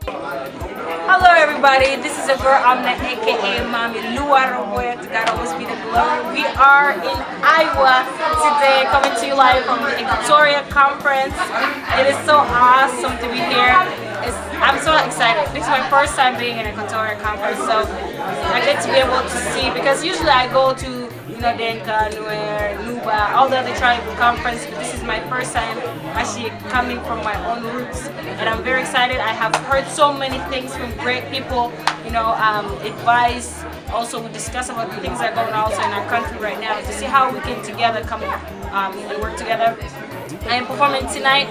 Hello everybody, this is a girl Amna aka Amna Millewa. To God always be the glory. We are in Iowa today, coming to you live from the Equatorian Conference. It is so awesome to be here. I'm so excited. This is my first time being in Equatorian Conference, so I get to be able to see, because usually I go to Denka, Nuer, Nuba, all the other tribal conference. This is my first time actually coming from my own roots, and I'm very excited. I have heard so many things from great people, advice. Also, we discuss about the things that are going on also in our country right now to see how we can together come and work together. I am performing tonight.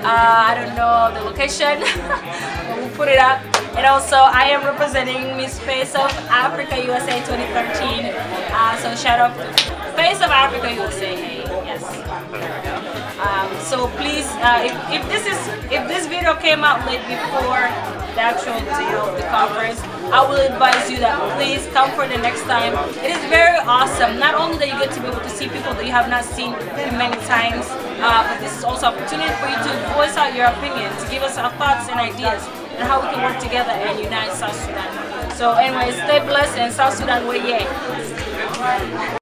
I don't know the location, but we'll put it up. And also, I am representing Miss Face of Africa USA 2013. So shout out to Face of Africa USA. Yes. So please, if this video came out late before the actual day of the conference, I will advise you that please come for the next time. It is very awesome. Not only that you get to be able to see people that you have not seen many times, but this is also an opportunity for you to voice out your opinion, to give us our thoughts and ideas and how we can work together and unite South Sudan. So anyway, stay blessed, and South Sudan way yeah.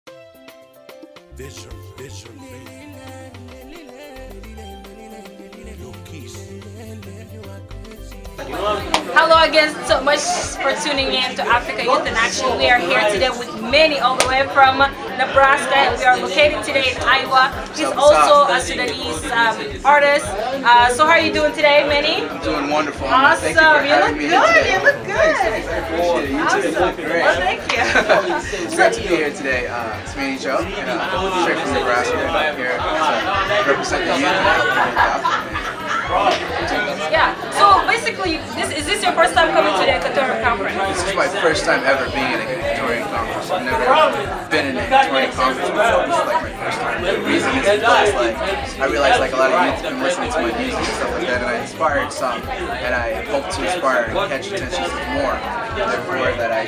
Hello again, so much for tuning in to Africa Youth in Action. We are here today with Manny all the way from Nebraska, and we are located today in Iowa. He's also a Sudanese artist. So how are you doing today, Manny? I'm doing wonderful. Awesome. You look good. You look good. Thanks. I appreciate it. You awesome. too look great. Well, thank you. It's great to be here today. It's Manny Joe, straight from Nebraska. I'm here to represent the youth and help them out. Yeah. So basically, is this your first time coming to the Equatorian Conference? This is my first time ever being in an Equatorian Conference. I've never been in an Equatorian Conference before. This is like my first time. The reason is because I realized like a lot of youth have been listening to my music and stuff like that, and I inspired some, and I hope to inspire and catch attention to more. Therefore, that I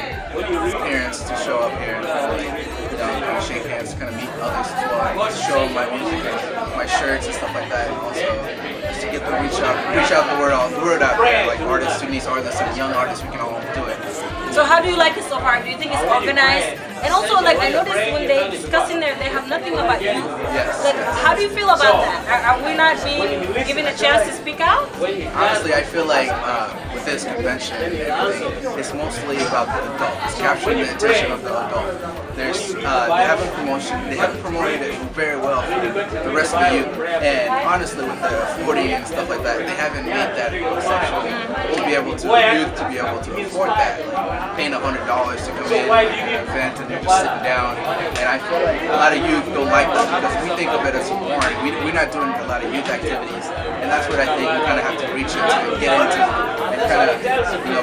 parents to show up here and kind of shake hands, kind of meet others as well, and show them my music and my shirts and stuff like that, and also just to get the reach out the word out there, like artists, Sudanese artists, and young artists, we can all do it. So how do you like it so far? Do you think it's organized? And also, like, I noticed when they discuss in there, they have nothing about youth. Yes. Like, how do you feel about that? Are we not being given a chance to speak out? Honestly, I feel like with this convention and everything, it's mostly about the adult. It's capturing the attention of the adult. They haven't promoted it very well for the rest of the youth. And honestly, with the 40 and stuff like that, they haven't made that exception to be able to youth to be able to afford that. Like, paying $100 to come in an event and they're just sitting down. And I feel like a lot of youth don't like this because we think of it as foreign. We're not doing a lot of youth activities, and that's what I think we kind of have to reach into and get into. And kind of,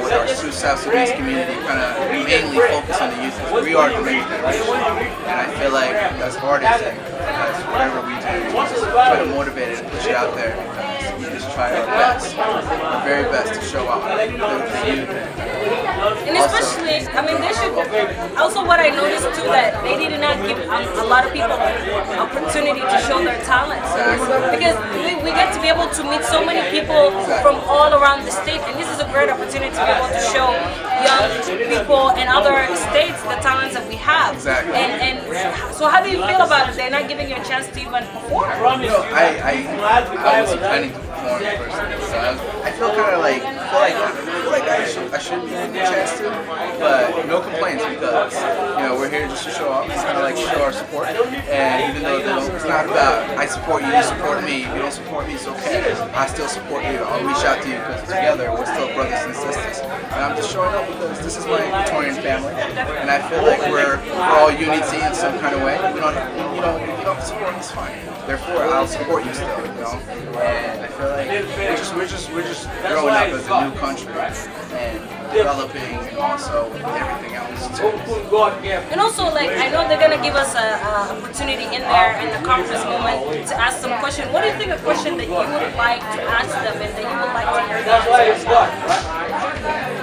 with our South Sudanese community, kind of mainly focus on the youth. We are the next generation, and I feel like as artists and as whatever we do, we just try to motivate it and push it out there. We just try our best, our very best to show out the youth. And especially, I mean, they should. Also, what I noticed too, that they did not give a lot of people opportunity to show their talents. Because we get to be able to meet so many people from all around the state, and this is a great opportunity to be able to show young people in other states the talents that we have. Exactly. And so, how do you feel about it? They're not giving you a chance to even perform. I wasn't planning to perform personally, so I feel kind of like I should be given a chance to, but no complaints because we're here just to show off. It's kind of like show our support, and even though it's not about I support you, you support me. If you don't support me, it's okay. I still support you. I'll reach out to you because together we're still brothers and sisters. And I'm just showing up because this is my Equatorian family, and I feel like we're all unity in some kind of way. We don't, if you don't support me, it's fine. Therefore, I'll support you still, And I feel like we're just growing up as a new country and developing, and also with everything else too. And also, like, I know they're gonna give us an opportunity in there in the conference moment to ask some question. What do you think a question that you would like to ask them and that you would like to hear them?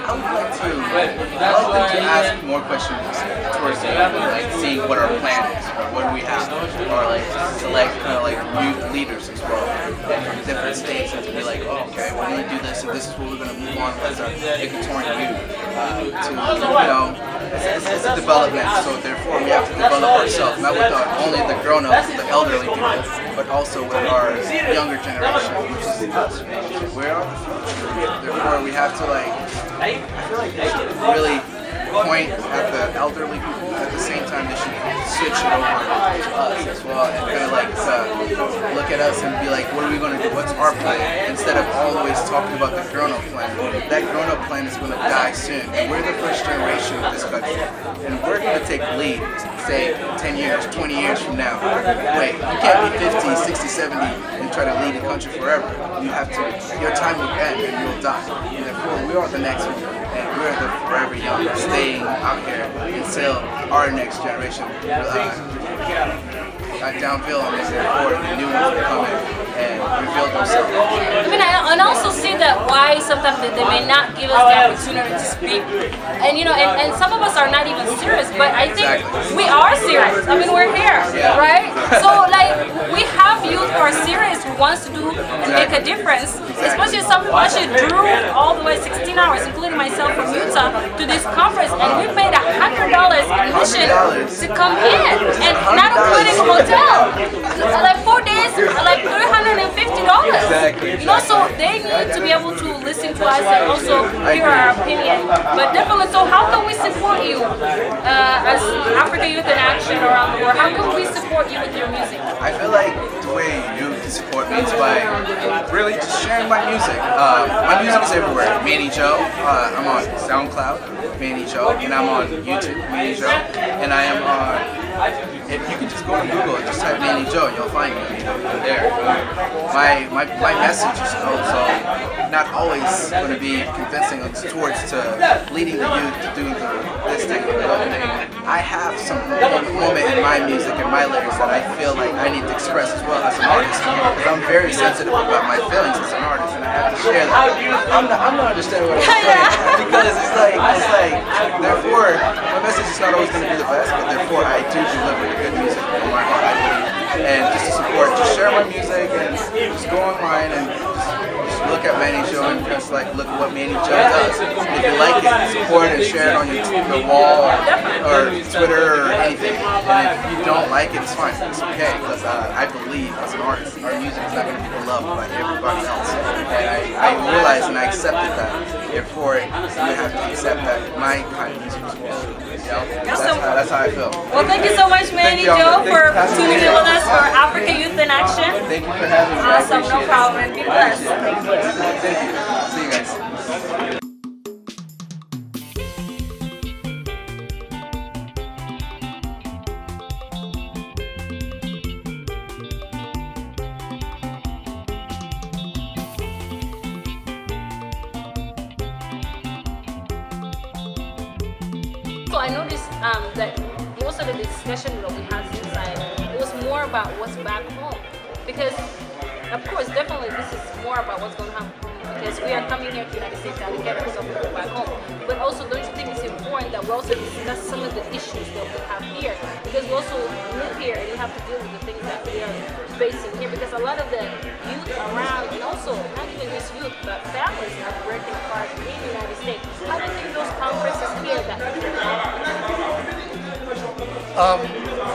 I them to ask more questions towards the end, like seeing what our plan is, or what do we have, or like select kind of like youth leaders as well from different states, and to be like, oh, okay, we're going to do this, and this is what we're going to move on as an Equatorian youth to, you know, it's a development, so therefore we have to develop ourselves, not with only the grown-ups, the elderly people, but also with our younger generation, which is us. We are the future. Therefore, we have to like, I feel like they should really point at the elderly people. At the same time, they should switch it over to us as well, and kind of like look at us and be like, what are we going to do? What's our plan? Instead of always talking about the grown-up plan. That grown-up plan is going to die soon. We're the first generation of this country, and we're going to take the lead. Say 10 years, 20 years from now. Wait, you can't be 50, 60, 70 and try to lead the country forever. You have to, your time will end and you'll die. And therefore, we are the next one, and we're the forever young, staying out here until our next generation downhill, and therefore the new ones will come in and reveal themselves. I mean, and also see that why sometimes they may not give us the opportunity to speak, and you know, and some of us are not even serious, but I think we are serious. I mean, we're here, right? So like, we have youth who are serious, who wants to do and make a difference. Especially some people actually drew all the way 16 hours, including myself from Utah, to this conference, and we paid $100 admission to come in, and not including a hotel. Like 4 days, like $350. Exactly. You know, so they need to be able to listen to us and also hear our opinion. But definitely, so how can we support you as African Youth in Action around the world? How can we support you with your music? I feel like the way you can support me is by really just sharing my music. My music is everywhere. Manny Joe. I'm on SoundCloud, Manny Joe, and I'm on YouTube, Manny Joe, and I am on. If you can just go to Google and just type Manny Joe, you'll find me there. My message is also not always going to be convincing towards to leading the youth to do this thing or that thing. I have some moment in my music and my lyrics that I feel like I need to express as well as an artist, because I'm very sensitive about my feelings as an artist, and I have to share that. I'm not understanding what I'm saying, because it's like therefore my message is not always going to be the best, but therefore I do deliver the good music from my heart, I believe. And just to support, just share my music and just go online and just look at Manny Joe and just like look at what Manny Joe does. And if you like it, support and share it on your wall or Twitter or anything. And if you don't like it, it's fine. It's okay, because I believe as an artist, our music is not going to be beloved by everybody else. And I realize and I accepted that. Therefore, you have to accept that my kind of music as well. You know? That's how I feel. Well, thank you so much, Manny Joe, for tuning in with us for African Youth in Action. Thank you for having me. Awesome, no problem. Be blessed. Thank you. See you guys. So I noticed that most of the discussion that we had inside, it was more about what's back home. Because, of course, definitely this is more about what's going to happen, because we are coming here to the United States to educate ourselves and go back home. But also, don't you think it's important that we also discuss some of the issues that we have here? Because we also live here and you have to deal with the things that we are facing here. Because a lot of the youth around, and also not even just youth, but families are breaking apart in the United States. How do you think those conferences here that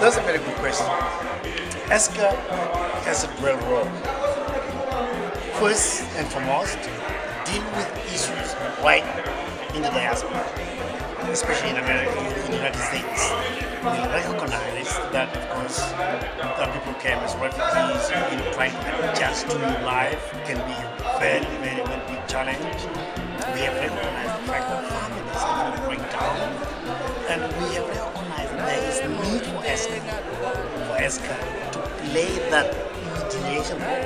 that's a very good question. ESSCA has a dual role. First and foremost, deal with issues right in the diaspora, especially in America, in the United States. We recognize that, of course, that people came as refugees, trying to adjust to new life can be a very, very, very big challenge. We have recognized the fact that families are going to break down, and we have recognized that there is need for ESSCA to play that mediation role.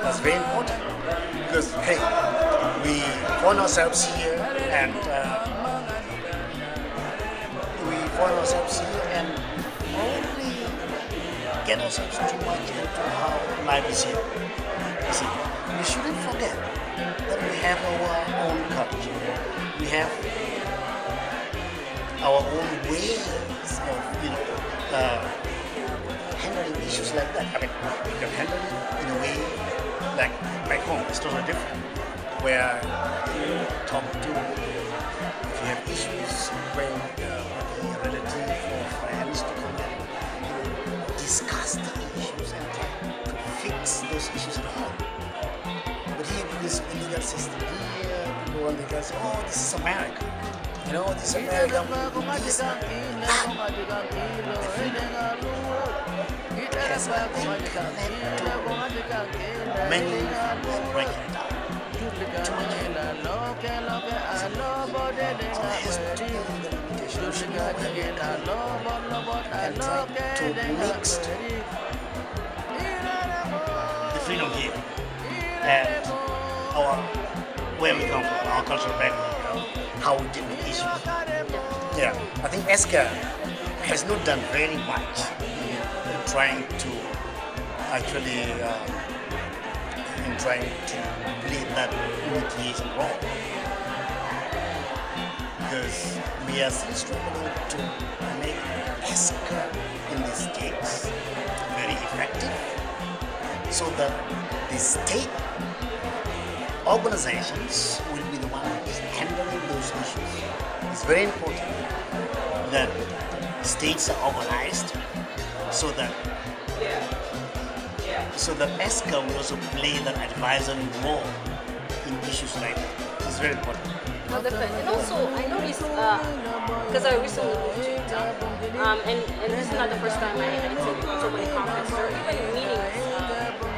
That's very important, because hey, we find ourselves here and only get ourselves too much into how life is here. You see, we shouldn't forget that we have our own culture. We have our own ways of, handling issues like that. I mean, you can handle it in a way like back home. It's totally different. Where you talk to, if you have issues, bring a relative or friends to come and discuss the issues and try to fix those issues at home. But here, with this legal system here, people want to say, oh, this is America. You know, this is America. This, that. The freedom has led to many breaking it down. Too much. So there has to be the limitation and try to mix the freedom here and where we come from, our cultural background, how we deal with issues. Yeah, I think ESSCA has not done very much in trying to actually trying to play that mediation role, because we are still struggling to make ESSCA in the states very effective, so that the state organizations will be the ones handling those issues. It's very important that states are organized so that ESSCA will also play that advisory role in issues like that. It's very important. No, definitely. And also, I noticed, because I recently moved to Utah, and this is not the first time I attended so many conferences or even meetings,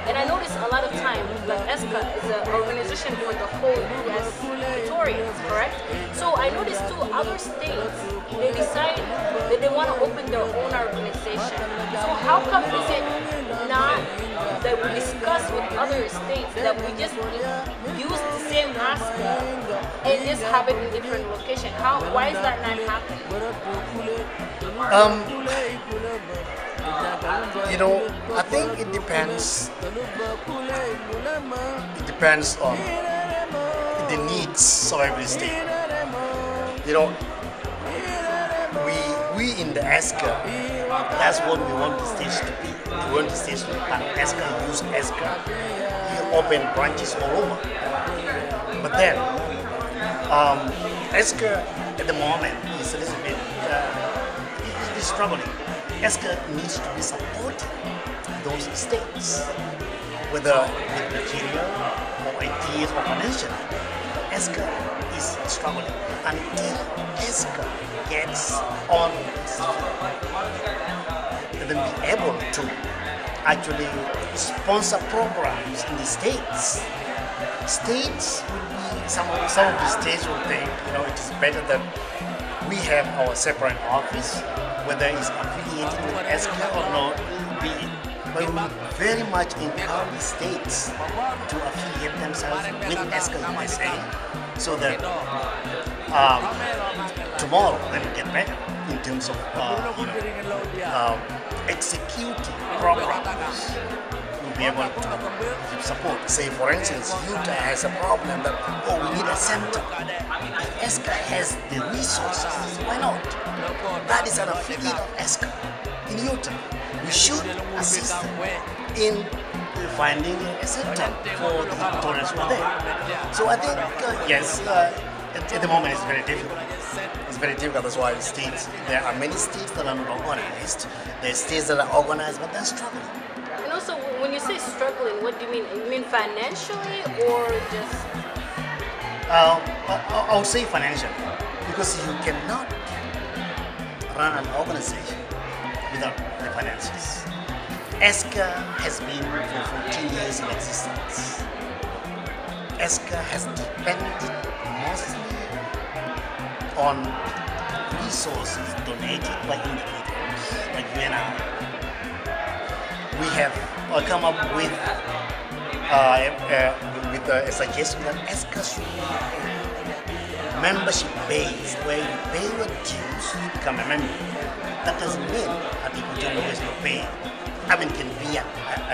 and I noticed a lot of time, like ESSCA is an organization for the whole sz-equatoria, correct? So I noticed too, other states, they decide that they want to open their own organization. So how come is it not that we discuss with other states that we just use the same aspect and just have it in different locations? Why is that not happening? I think it depends. It depends on the needs of every state. We in the ESSCA, that's what we want the states to be. We want the states to be part of ESSCA, use ESSCA. We open branches all over. But then, ESSCA at the moment is a little bit is struggling. ESSCA needs to be supporting those states, whether with material or ideas or financial. ESSCA is struggling until ESSCA gets on its feet, and then be able to actually sponsor programs in the states. States will be, some of the states will think, it is better that we have our separate office, whether it's affiliated with ESSCA or not, but we very much encourage the states to affiliate themselves with ESSCA USA, so that tomorrow they will get better in terms of executing programs. We'll be able to support. Say, for instance, Utah has a problem that, we need a center. If ESSCA has the resources, why not? That is an affiliate of ESSCA in Utah. We should assist them in finding a center for the Equatorians who are there. So I think, yes, at the moment it's very difficult. It's very difficult, that's why there are many states that are not organized. There are states that are organized, but they're struggling. And also, when you say struggling, what do you mean? You mean financially or just? I would say financially, because you cannot run an organization without the finances. ESSCA has been for 14 years in existence. ESSCA has depended mostly on resources donated by individuals like you and I. We have come up with a suggestion that ESSCA should be a membership base where you pay your dues, you become a member. That doesn't mean that Equatorian always not pay. Can be a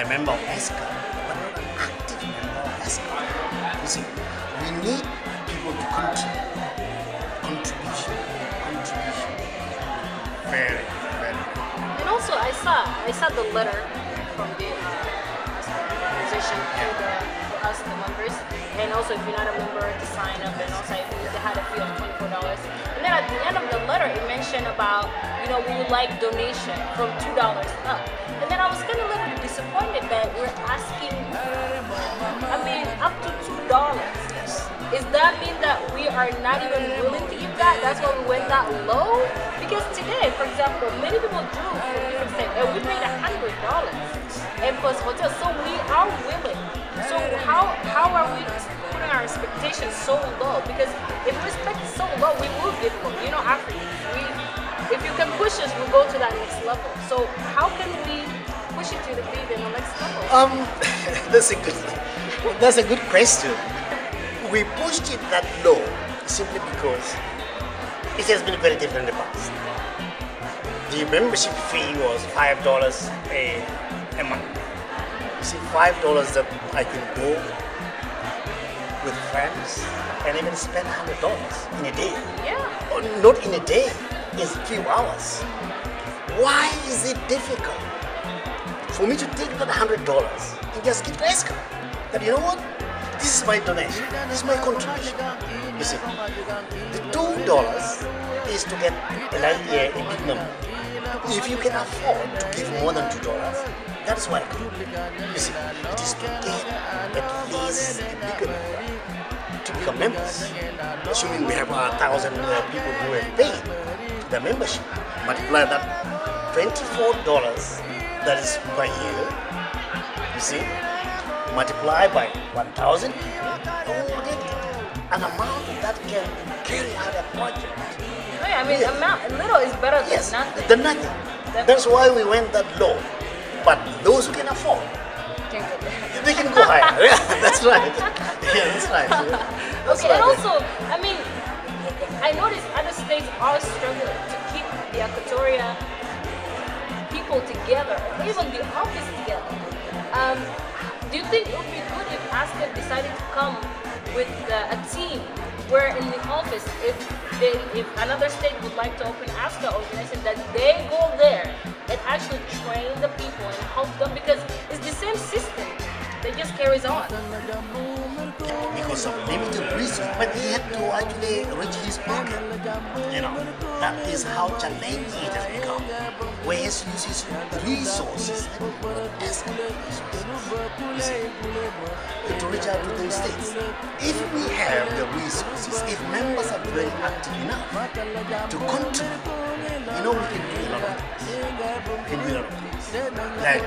member of ESSCA, but not an active member of ESSCA. You see, we need people to contribute. Contribution. Very, very. And also, I saw the letter from the organization for us, the members, and also if you're not a member to sign up, and also they had a fee of $24. And then at the end of the letter, it mentioned about, we would like donation from $2 up. And then I was kind of a little disappointed that we're asking, up to $2. Does that mean that we are not even willing to give that? That's why we went that low? Because today, for example, many people drew from different states, and we paid $100 and plus hotels, so we are willing. So how are we putting our expectations so low? Because if respect is so low, we will give more. Africans, if you can push us, we'll go to that next level. So how can we push it to the next level? That's a good question. We pushed it that low simply because it has been very different in the past. The membership fee was $5 a month. You see, $5 that I could go with friends and even spend $100 in a day. Yeah. Or not in a day, in a few hours. Why is it difficult for me to take that $100 and just give to ESSCA? That, you know what? This is my donation. This is my contribution. You see, the $2 is to get a big number. If you can afford to give more than $2, that's why. You see, it is to get at least a bigger number to become members. Assuming we have 1,000 people who have paid the membership, multiply that $24 that is per year. You see, multiply by 1,000 people, you will get an amount that can carry out a project. Little is better than nothing. Than nothing. That's why we went that low. But those who can afford, they can go higher. Yeah, that's right. Yeah, that's right. That's okay, right. and also, I noticed other states are struggling to keep the Equatoria people together, or even the office together. Do you think it would be good if ESSCA decided to come with a team where in the office, if another state would like to open ESSCA organization, that they go there and actually train the people and help them, because it's the same system that just carries on. Because of limited resources, but he had to actually reach his pocket. That is how challenging it has become. Where he uses resources to reach out to those states. If we have the resources, if members are very active enough to contribute, we can do a lot of things. Like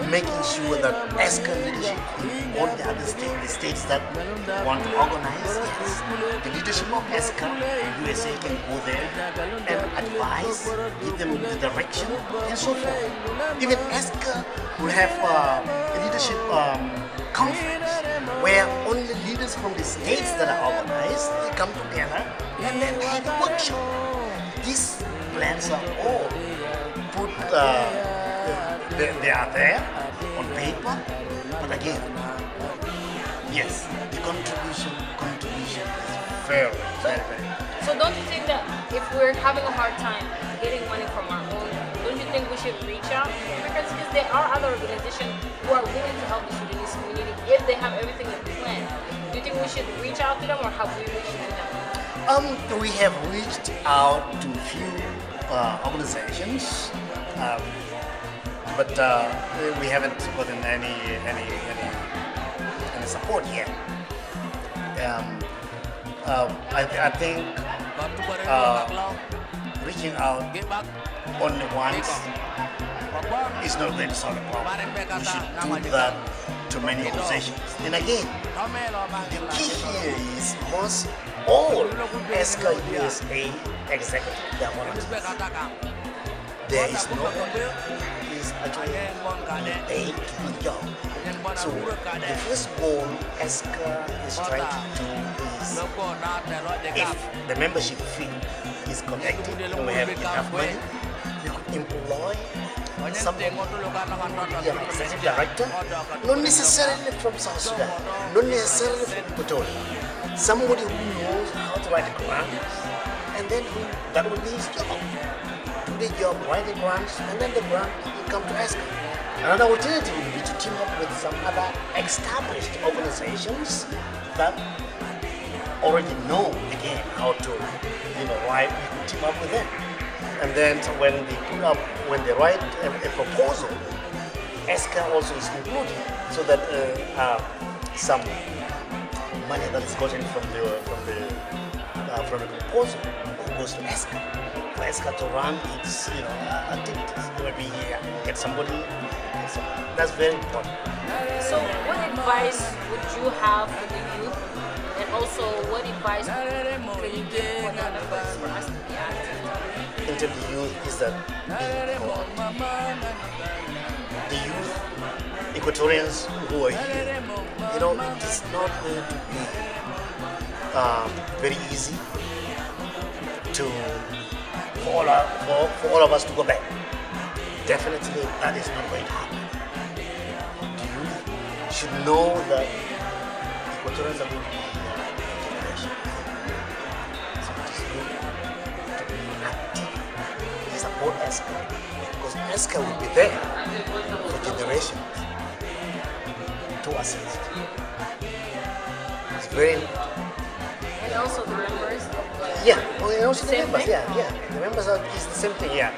making sure that ESSCA leadership in all the other states that want to organize, the leadership of ESSCA and USA can go there and advise, give them the direction, and so forth. Even ESSCA will have a leadership conference where only leaders from the states that are organized, they come together and then have a workshop. These plans are all put, they are there on paper, but again, yes, the contribution is very. So don't you think that if we're having a hard time getting money from our own, don't you think we should reach out? Because there are other organizations who are willing to help the Sudanese community if they have everything in plan. Do you think we should reach out to them, or have we reached to them? We have reached out to a few organizations, but we haven't gotten any support yet. I think reaching out only once is not going to solve the problem. We should do that to many organizations. And again, the key here is most all ESSCA USA executive governors. There is nobody who is actually paid to do the job. So the first goal ESSCA is trying to do is, if the membership fee is collected and we have enough money, we could employ somebody who will be an executive director, not necessarily from South Sudan, not necessarily from Equatoria. Somebody who knows how to write grants, and then that will be his job. Do the job, write the grants, and then the grant will come to ESSCA. Another alternative would be to team up with some other established organizations that already know the game, how to, write, you can team up with them. And then when they write a proposal, ESSCA also is included, so that some money that is gotten from the proposal goes to ESSCA. For ESSCA to run its activities, maybe get somebody. So that's very important. So what advice would you have for the youth, and also what advice could you give for the members for us to be active? Into the youth is that the youth Equatorians who are here, it is not going to be very easy for all of us to go back. Definitely that is not going to happen. The youth should know that Equatorians are going to be here. So it is good to be active, support ESSCA, because ESSCA will be there for generations to assist. It's very important. And also the members. Yeah, and also the members. Yeah. The members is the same thing. Yeah.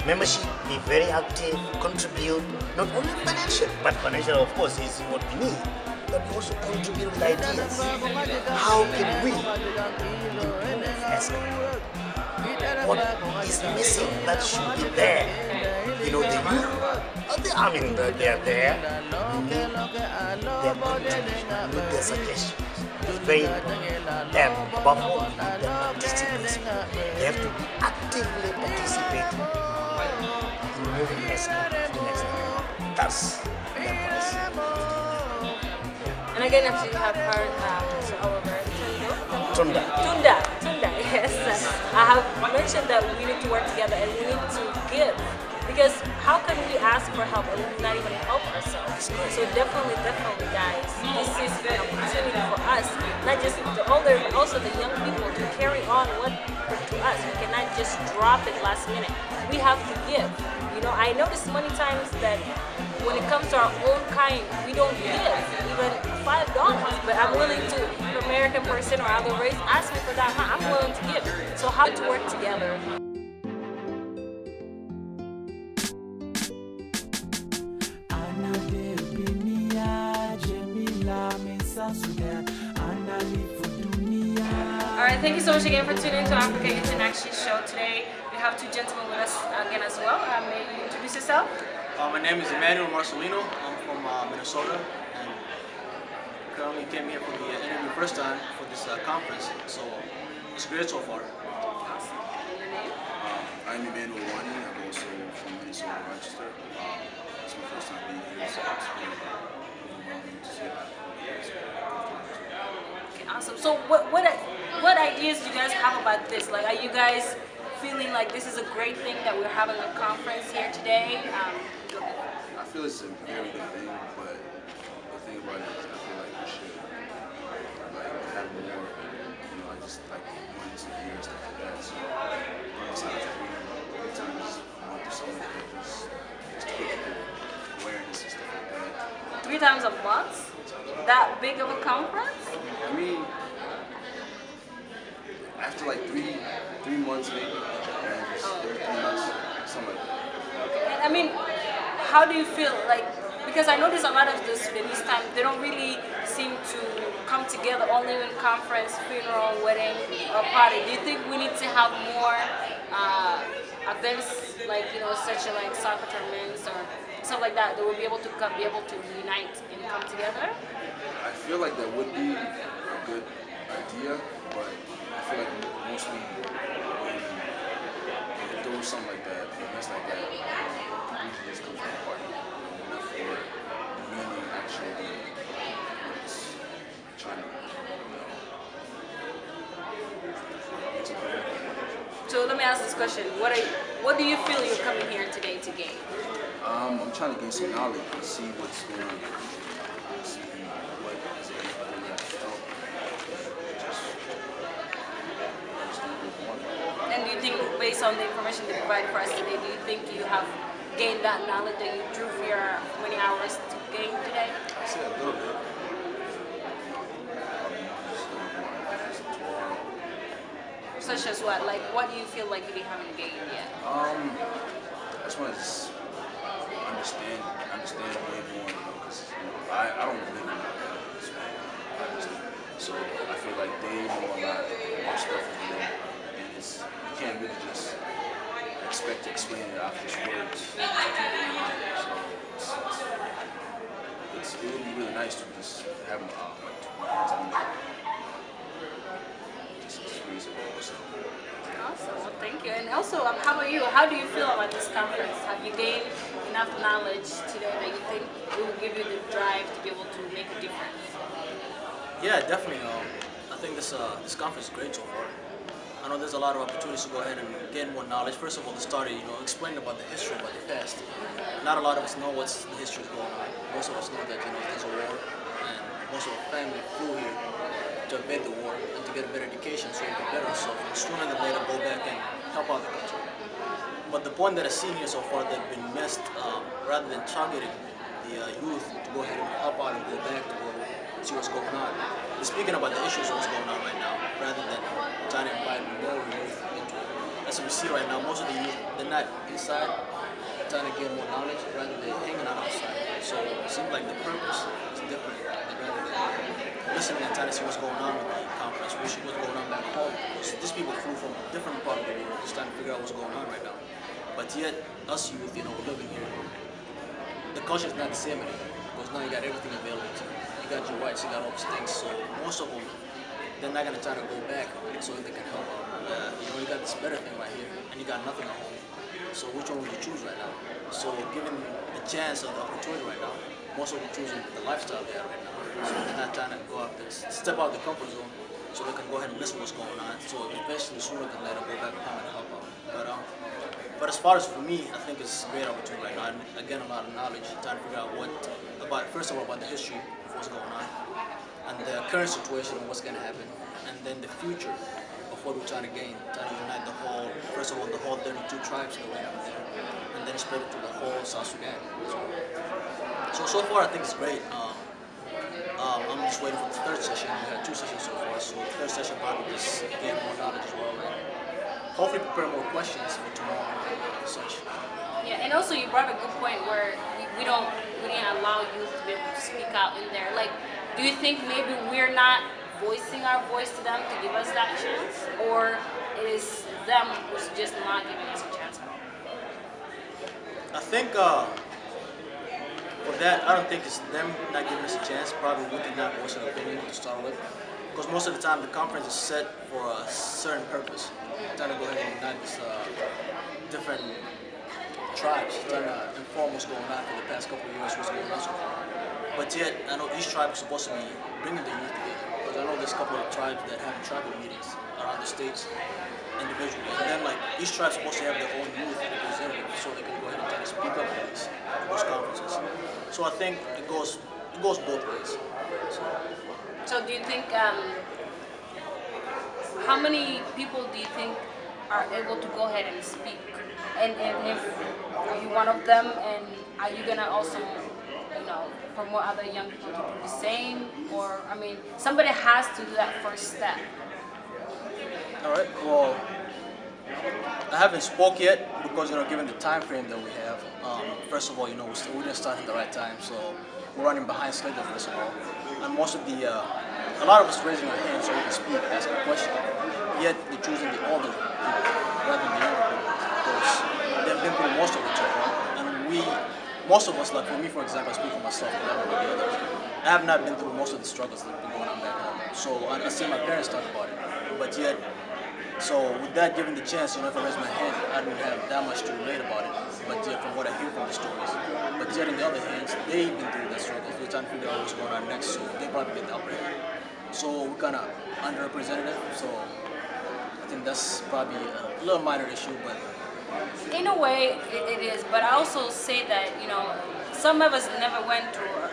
Membership, be very active, contribute, not only financial, but financial, of course, is what we need, but also contribute with ideas. How can we improve ESSCA? What is missing that should be there? The youth, they are there. We need their contribution, we need their suggestions. It's very important. And above all, their participation. They have to be actively participating in moving ESSCA to the next level. That's the advice. And again, as you have heard, Tunda, yes. I have mentioned that we need to work together and we need to give. Because how can we ask for help and not even help ourselves? So definitely, guys, this is an opportunity for us, not just the older, but also the young people to carry on what to us. We cannot just drop it last minute. We have to give. I notice many times that when it comes to our own kind, we don't give even $5. But I'm willing to, an American person or other race, ask me for that. I'm willing to give. So how to work together? Alright, thank you so much again for tuning into Africa International Show today. We have two gentlemen with us again as well. May you introduce yourself? My name is Emmanuel Marcelino. I'm from Minnesota, and currently came here for the interview first time for this conference. So it's great so far. Awesome. And your name? I'm Emmanuel Wani. I'm also from Minnesota, Rochester. It's my first time being here, so it's really overwhelming to see that. Okay, awesome. So what ideas do you guys have about this? Like, are you guys feeling like this is a great thing that we're having a conference here today? I feel it's a very good thing, but the thing about it is I feel like we should have more, I just once a year, stuff like that. So almost like three times a month or something like that, just to get people awareness and stuff like that. 3 times a month? That big of a conference? I mean, after like three months maybe, and just every 3 months, something like that. And I mean, how do you feel? Because I notice a lot of the Sudanese time, they don't really seem to come together only in conference, funeral, wedding, or party. Do you think we need to have more events such as soccer tournaments or stuff like that will be able to unite and come together? I feel like that would be a good idea, but I feel like mostly when you do something like that, events like that, people usually just come for the party, not for really actually trying to. So let me ask this question: What do you feel you're coming here today to gain? trying to gain some knowledge and see what's going on. See what is it that can help. Just understand what's going on. And do you think, based on the information they provided for us today, do you think you have gained that knowledge that you drew for your many hours to gain today? I say a little bit. Such as what? Like, what do you feel like you haven't gained yet? I just want to understand way more, because I don't live in that. So I feel like they know a lot more stuff than me, and you can't really just expect to explain it off just words. So it would be really nice to just have them like 2 minutes on me. Just experience it all. So. Awesome, well thank you. And also, how about you? How do you feel about this conference? Have you gained enough knowledge today that you think it will give you the drive to be able to make a difference? Yeah, definitely. I think this conference is great so far. I know there's a lot of opportunities to go ahead and gain more knowledge. First of all, to start, explaining about the history, about the past. Not a lot of us know what's the history is going on. Most of us know that there's a war, and most of our family flew here to evade the war and to get a better education so we can better ourselves. And sooner than later, go back and help out the country. But the point that I've seen here so far that have been missed, rather than targeting the youth to go ahead and help out and go back to go see what's going on. They're speaking about the issues of what's going on right now, rather than trying to invite more youth into it. As we see right now, most of the youth, they're not inside trying to get more knowledge, rather they're hanging out outside. So it seems like the purpose is different. Rather than listening and trying to see what's going on with the conference, what's going on back home. Because these people flew from a different part of the world, just trying to figure out what's going on right now. But yet, us youth, we're living here. The culture is not the same anymore, because now you got everything available to you. You got your rights, you got all these things. So most of them, they're not gonna try to go back so they can help out. You got this better thing right here, and you got nothing at home. So which one would you choose right now? So given the chance of the opportunity right now, most of them choosing the lifestyle they have right now. So they're not trying to go out there, step out of the comfort zone, so they can go ahead and listen to what's going on. So eventually, sooner than later, go back and come and help out. But as far as for me, I think it's a great opportunity right now. And again, a lot of knowledge, trying to figure out first of all, about the history of what's going on, and the current situation of what's going to happen, and then the future of what we're trying to gain, trying to unite first of all, the whole 32 tribes that we have there, and then spread it to the whole South Sudan. So far, I think it's great. I'm just waiting for the third session. We had 2 sessions so far, so the third session probably just gain more knowledge as well, and hopefully prepare more questions for tomorrow and such. Yeah, and also you brought a good point where we didn't allow youth to be able to speak out in there. Like, do you think maybe we're not voicing our voice to them to give us that chance, or it is them who's just not giving us a chance at all? I think for that, I don't think it's them not giving us a chance. Probably we did not voice an opinion to start with, because most of the time the conference is set for a certain purpose. Trying to go ahead and unite these different tribes, trying to inform what's going on for the past couple of years, what's going on so far. But yet, I know each tribe is supposed to be bringing the youth together, because I know there's a couple of tribes that have tribal meetings around the states individually, and then like each tribe is supposed to have their own youth representative, so they can go ahead and try to speak up at those conferences. So I think it goes both ways. So do you think, how many people do you think are able to go ahead and speak? And if are you one of them, and are you gonna also, promote other young people to do the same? Or, I mean, somebody has to do that first step. All right, well, I haven't spoke yet because, given the time frame that we have, first of all, we didn't start at the right time, so we're running behind schedule, first of all. And most of a lot of us raising our hands so we can speak, ask a question, yet they're choosing the older people rather than the younger people, because they've been through most of it so far. And most of us, like for me, for example, I speak for myself, I have not been through most of the struggles that have been going on back home. So I see my parents talk about it, but yet, so with that given the chance, if I raise my hand, I don't have that much to relate about it, but yet from what I hear from the stories. But yet on the other hand, they've been through that struggle. They're trying to figure out what's going on next, so they probably get the upbringing. So we're kind of underrepresented, so I think that's probably a little minor issue, but In a way, it is, but I also say that, you know, some of us never went through or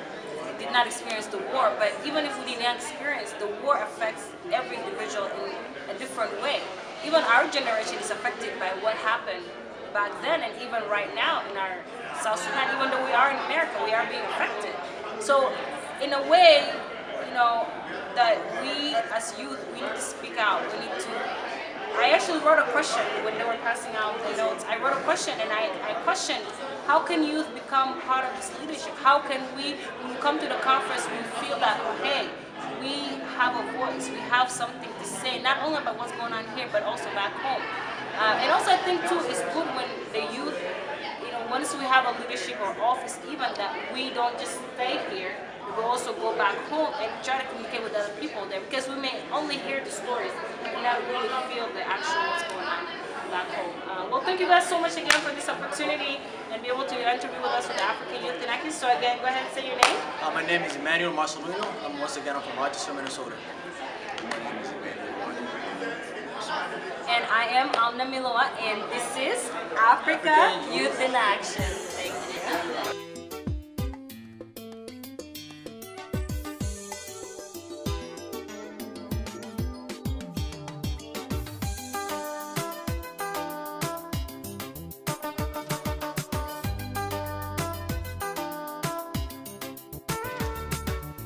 did not experience the war, but even if we did not experience, the war affects every individual in a different way. Even our generation is affected by what happened back then, and even right now in our South Sudan, even though we are in America, we are being affected. So in a way, you know, that we as youth, we need to speak out. We need to. I actually wrote a question when they were passing out the notes. I wrote a question and I questioned, how can youth become part of this leadership? How can we, when we come to the conference, we feel that, oh, hey, we have a voice, we have something to say, not only about what's going on here, but also back home. And also I think too, it's good when the youth, you know, once we have a leadership or office, even that we don't just stay here, we will also go back home and try to communicate with other people there, because we may only hear the stories and not really feel the actual what's going on back home. Well, thank you guys so much again for this opportunity and be able to interview with us with the African Youth in Action. So again, go ahead and say your name. My name is Emmanuel Marcelino. Once again, I'm from Rochester, Minnesota. And I am Amna Millewa, and this is Africa Youth in Action.